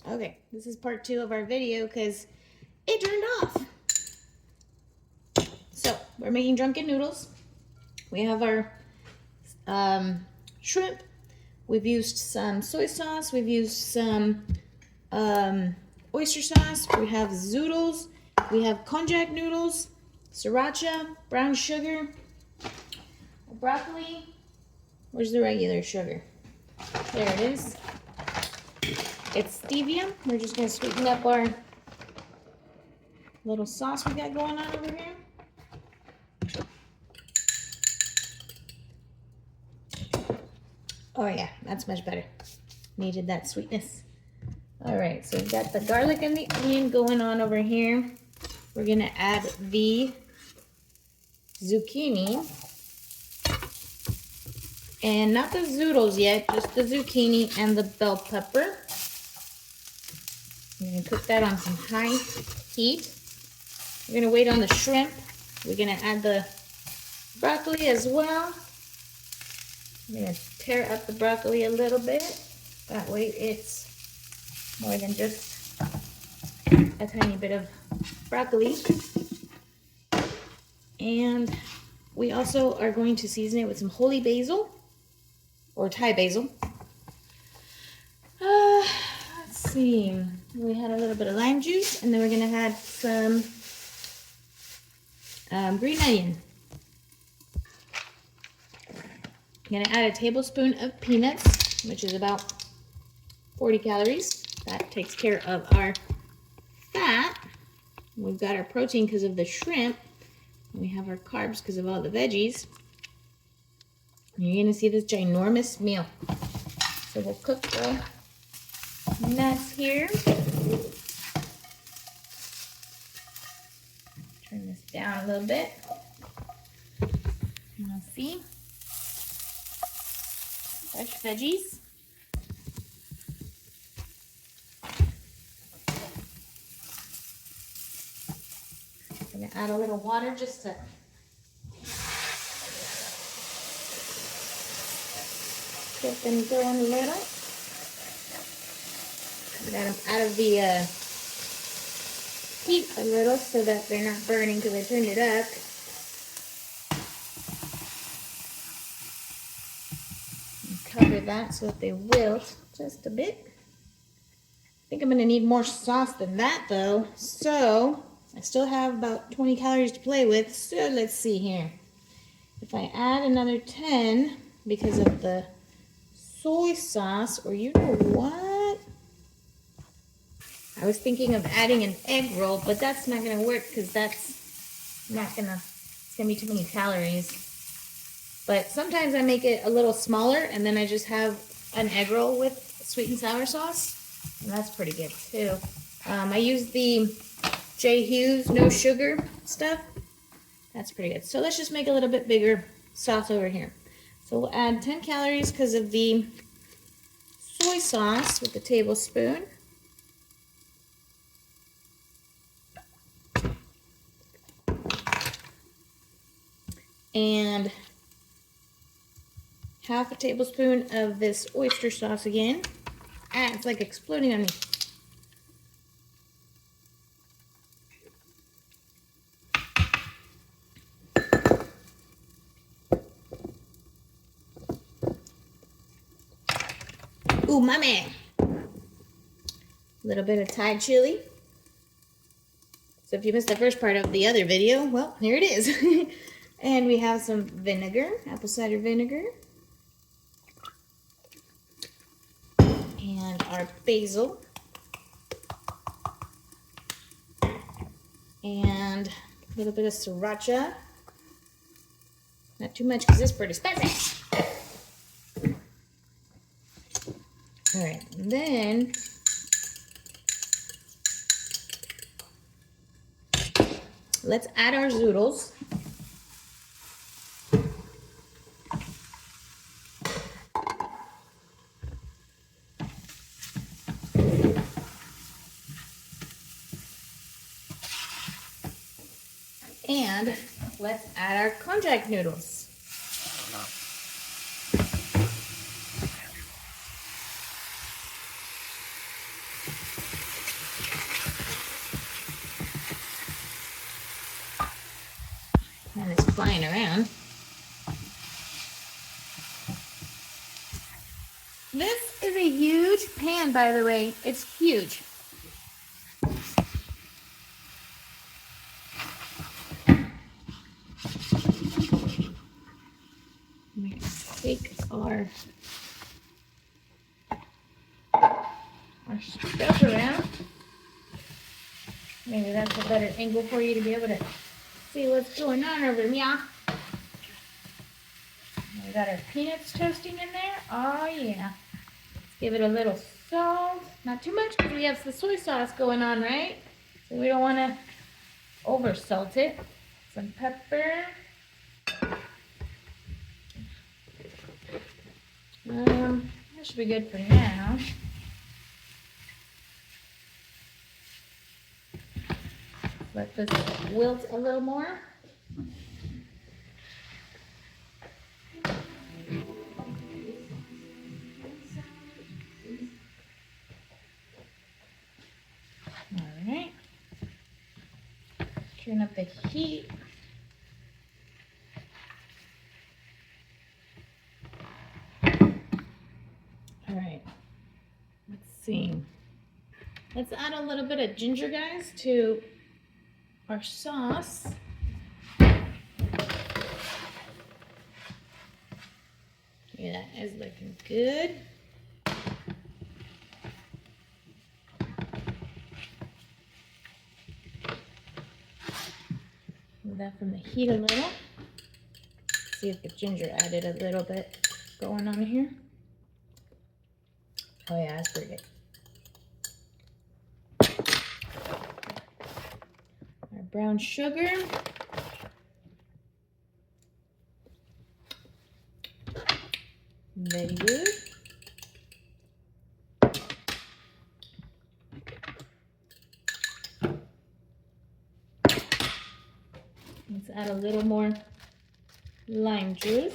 Okay, this is part 2 of our video because it turned off. So, we're making drunken noodles. We have our shrimp. We've used some soy sauce. We've used some oyster sauce. We have zoodles. We have konjac noodles, sriracha, brown sugar, broccoli. Where's the regular sugar? There it is. It's stevia. We're just going to sweeten up our little sauce we got going on over here. Oh yeah, that's much better. Needed that sweetness. All right, so we've got the garlic and the onion going on over here. We're going to add the zucchini. And not the zoodles yet, just the zucchini and the bell pepper. We're going to cook that on some high heat. We're going to wait on the shrimp. We're going to add the broccoli as well. I'm going to tear up the broccoli a little bit. That way it's more than just a tiny bit of broccoli. And we also are going to season it with some holy basil or Thai basil. Let's see. We had a little bit of lime juice, and then we're going to add some green onion. I'm going to add a tablespoon of peanuts, which is about 40 calories. That takes care of our fat. We've got our protein because of the shrimp. And we have our carbs because of all the veggies. And you're going to see this ginormous meal. So we'll cook the nuts here. Turn this down a little bit. You'll see. Fresh veggies. I'm going to add a little water just to get them going a little. Get them out of the heat a little so that they're not burning because I turned it up. And cover that so that they wilt just a bit. I think I'm going to need more sauce than that though. So I still have about 20 calories to play with. So let's see here. If I add another 10 because of the soy sauce, or you know what? I was thinking of adding an egg roll, but that's not going to work because that's not going to, it's going to be too many calories. But sometimes I make it a little smaller and then I just have an egg roll with sweet and sour sauce. And that's pretty good too. I use the J. Hughes no sugar stuff. That's pretty good. So let's just make a little bit bigger sauce over here. So we'll add 10 calories because of the soy sauce with the tablespoon. And half a tablespoon of this oyster sauce again. Ah, it's like exploding on me. Ooh, my man. A little bit of Thai chili. So if you missed the first part of the other video, well, here it is. And we have some vinegar, apple cider vinegar. And our basil. And a little bit of sriracha. Not too much because it's pretty spicy. All right, and then let's add our zoodles. And let's add our konjac noodles. flying around. This is a huge pan, by the way. It's huge. I'm going to take our stuff around. Maybe that's a better angle for you to be able to see what's going on over here. We got our peanuts toasting in there. Oh yeah. Let's give it a little salt. Not too much because we have the soy sauce going on, right? So we don't want to over salt it. Some pepper. That should be good for now. Let this wilt a little more. All right. Turn up the heat. All right. Let's see. Let's add a little bit of ginger, guys, to our sauce. Yeah, that is looking good. Move that from the heat a little. See if the ginger added a little bit going on here. Oh yeah, that's pretty good. Our brown sugar. Very good. Let's add a little more lime juice.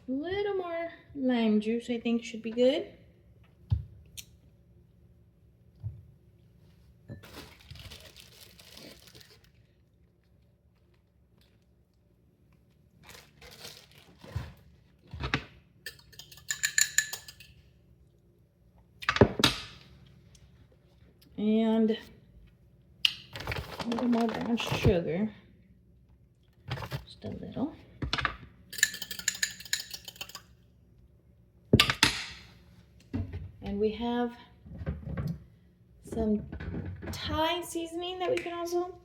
A little more lime juice, I think, should be good. And a little more brown sugar, just a little. And we have some Thai seasoning that we can also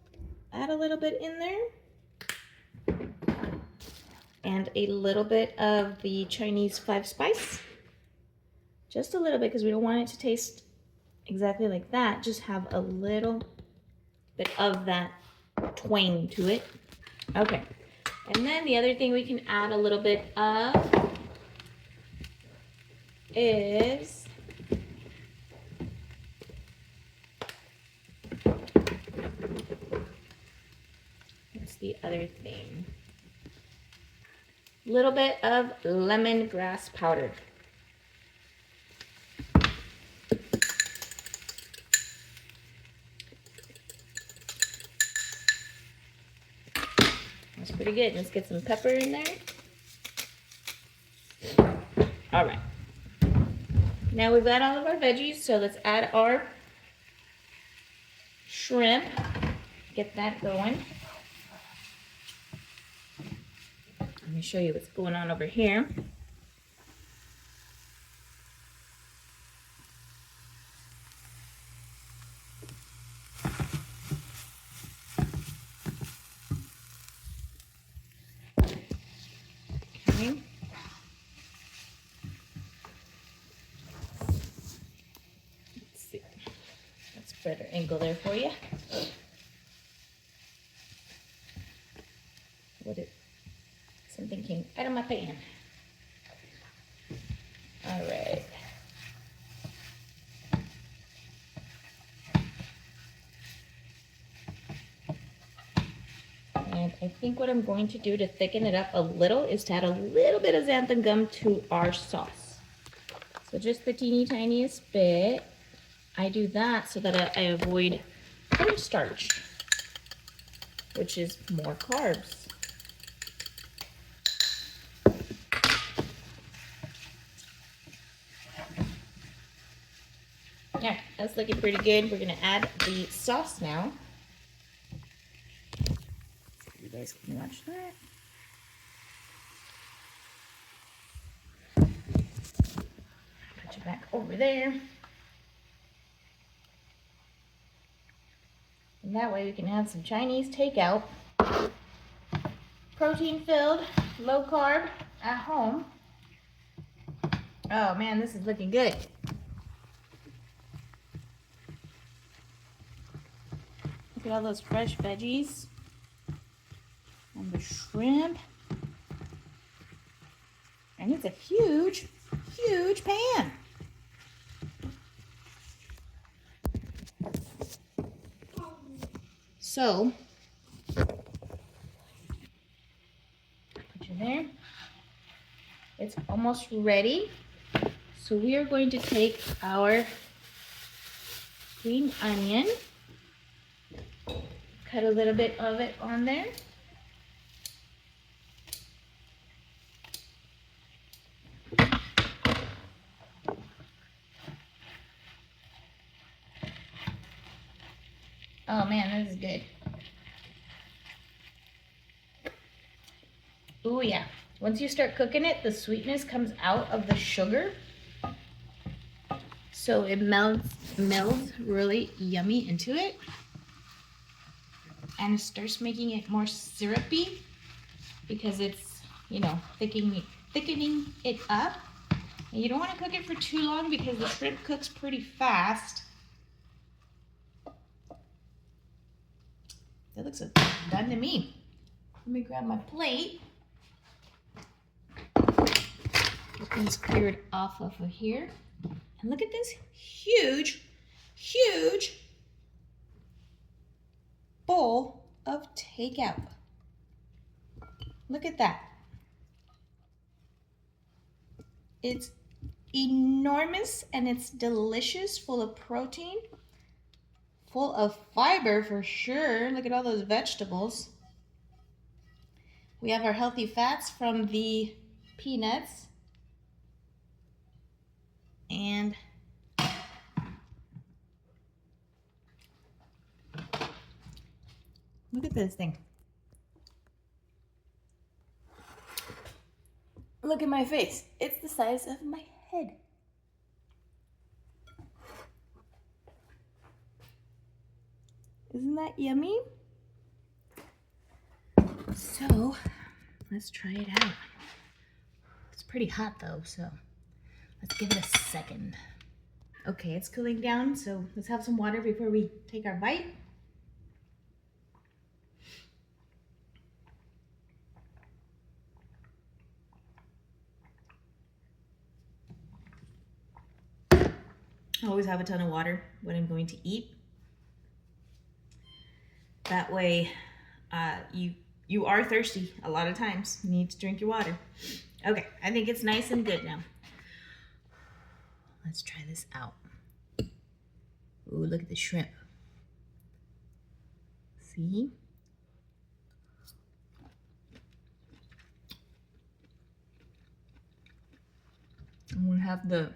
add a little bit in there. And a little bit of the Chinese 5 spice. Just a little bit because we don't want it to taste exactly like that. Just have a little bit of that twang to it. Okay. And then the other thing we can add a little bit of is what's the other thing? A little bit of lemongrass powder. That's pretty good. Let's get some pepper in there. All right. Now we've got all of our veggies, so let's add our shrimp. Get that going. Let me show you what's going on over here. Okay. Let's see. That's a better angle there for you. Something came out of my pan. All right. And I think what I'm going to do to thicken it up a little is to add a little bit of xanthan gum to our sauce. So just the teeny tiniest bit. I do that so that I avoid cornstarch, which is more carbs. Yeah, that's looking pretty good. We're gonna add the sauce now. You guys can watch that. Put you back over there. And that way we can have some Chinese takeout. Protein filled, low carb, at home. Oh man, this is looking good. Look at all those fresh veggies. And the shrimp. And it's a huge, huge pan. So, put you there. It's almost ready. So we are going to take our green onion, cut a little bit of it on there. Oh man, this is good. Oh yeah. Once you start cooking it, the sweetness comes out of the sugar. So it melds really yummy into it. And it starts making it more syrupy because it's, you know, thickening it up. And you don't want to cook it for too long because the shrimp cooks pretty fast. That looks done to me. Let me grab my plate. Get things cleared off of here. And look at this huge, huge bowl of takeout. Look at that. It's enormous and it's delicious, full of protein, full of fiber for sure. Look at all those vegetables. We have our healthy fats from the peanuts. And look at this thing. Look at my face. It's the size of my head. Isn't that yummy? So, let's try it out. It's pretty hot though, so let's give it a second. Okay, it's cooling down, so let's have some water before we take our bite. I always have a ton of water when I'm going to eat. That way, you are thirsty a lot of times. You need to drink your water. Okay, I think it's nice and good now. Let's try this out. Ooh, look at the shrimp. See? I'm gonna have the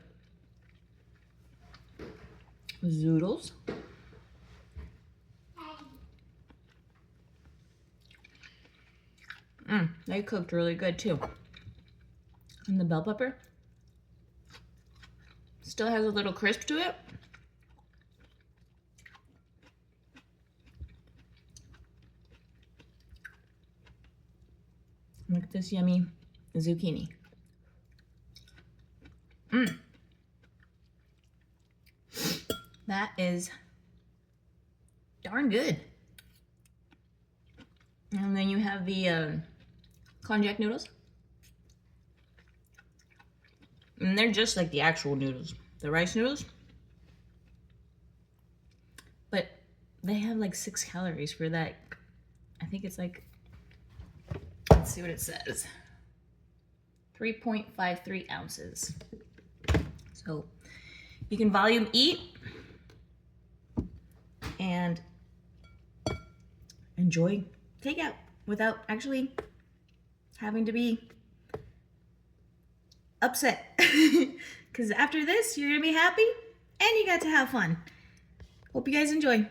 zoodles. They cooked really good too. And the bell pepper still has a little crisp to it. Look at this yummy zucchini. That is darn good. And then you have the konjac noodles. And they're just like the actual noodles, the rice noodles. But they have like 6 calories for that. I think it's like Let's see what it says. 3.53 ounces. So you can volume eat and enjoy takeout without actually having to be upset. Because after this, you're going to be happy and you got to have fun. Hope you guys enjoy.